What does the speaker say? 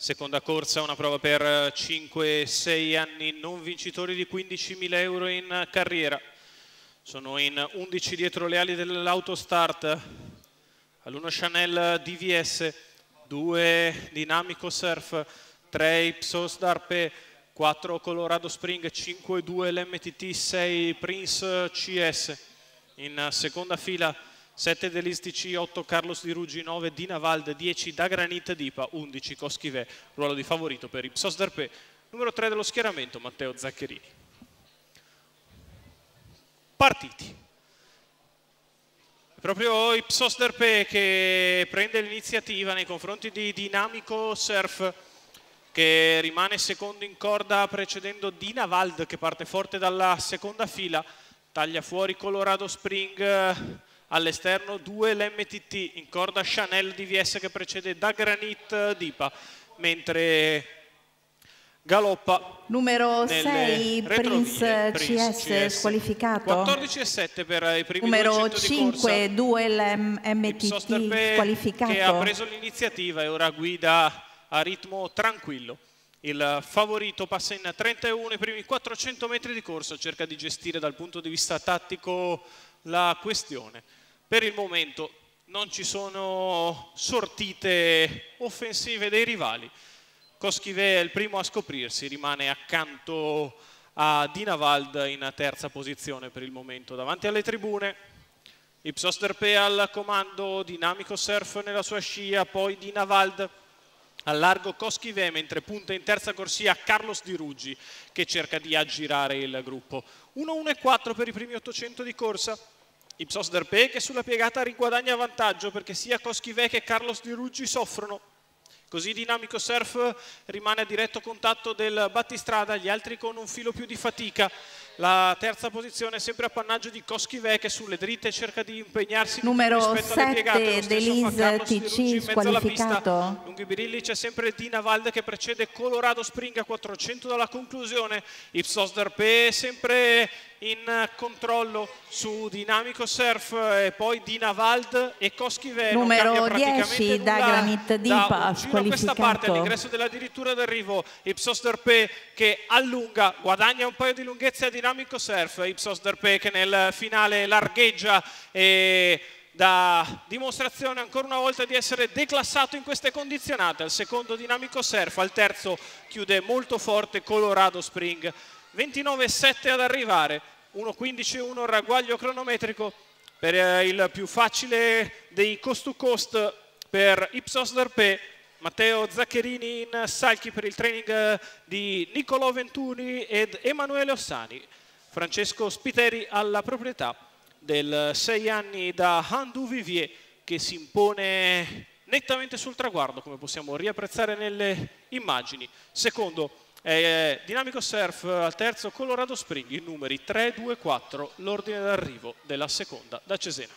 Seconda corsa, una prova per 5-6 anni, non vincitori di 15.000 euro in carriera. Sono in 11 dietro le ali dell'Autostart. All'1 Chanel DVS, 2 Dinamico Surf, 3 Ipsos Darpe, 4 Colorado Spring, 5-2 l'MTT, 6 Prince CS. In seconda fila 7 Delistici, 8 Carlos Di Ruggi, 9 Dina Vald, 10 Da Granit Dipa, 11 Coschivé, ruolo di favorito per Ipsos Darpe. Numero 3 dello schieramento, Matteo Zaccherini. Partiti. È proprio Ipsos Darpe che prende l'iniziativa nei confronti di Dinamico Surf, che rimane secondo in corda precedendo Dina Vald, che parte forte dalla seconda fila. Taglia fuori Colorado Spring, all'esterno 2 l'MTT, in corda Chanel DVS che precede Da Granit Dipa, mentre galoppa numero 6 Prince CS squalificato. 14,7 per i primi numero 200 di corsa. 5 Duel MTT squalificato, che ha preso l'iniziativa e ora guida a ritmo tranquillo. Il favorito passa in 31 i primi 400 metri di corsa, cerca di gestire dal punto di vista tattico la questione. Per il momento non ci sono sortite offensive dei rivali. Coschivé è il primo a scoprirsi, rimane accanto a Dina Vald in terza posizione per il momento. Davanti alle tribune, Ipsos Darpe al comando, Dinamico Surf nella sua scia, poi Dina Vald al largo Coschivé, mentre punta in terza corsia Carlos Di Ruggi che cerca di aggirare il gruppo. 1-1-4 per i primi 800 di corsa. Ipsos Darpe che sulla piegata riguadagna vantaggio perché sia Coschivé che Carlos Di Ruggi soffrono. Così Dinamico Surf rimane a diretto contatto del battistrada, gli altri con un filo più di fatica. La terza posizione è sempre appannaggio di Coschivé che sulle dritte cerca di impegnarsi numero rispetto alle piegate. 7 Delise TC squalificato. Lunghi birilli, c'è sempre Dina Vald che precede Colorado Spring a 400 dalla conclusione. Ipsos Darpe sempre in controllo su Dinamico Surf e poi Dina Vald e Coschivé. Numero 10 Da Granit Dipa squalificato. Questa parte all'ingresso dell'addirittura d'arrivo, Ipsos Darpe che allunga, guadagna un paio di lunghezze a Dinamico Surf. Ipsos Darpe che nel finale largheggia e dà dimostrazione ancora una volta di essere declassato in queste condizionate. Al secondo Dinamico Surf, al terzo chiude molto forte Colorado Spring. 29,7 ad arrivare, 1,15,1 il ragguaglio cronometrico per il più facile dei coast to coast per Ipsos Darpe. Matteo Zaccherini in salchi per il training di Niccolò Venturi ed Emanuele Ossani. Francesco Spiteri alla proprietà del 6 anni da Handu Vivier che si impone nettamente sul traguardo, come possiamo riapprezzare nelle immagini. Secondo Dinamico Surf, al terzo Colorado Spring, i numeri 3, 2, 4, l'ordine d'arrivo della seconda da Cesena.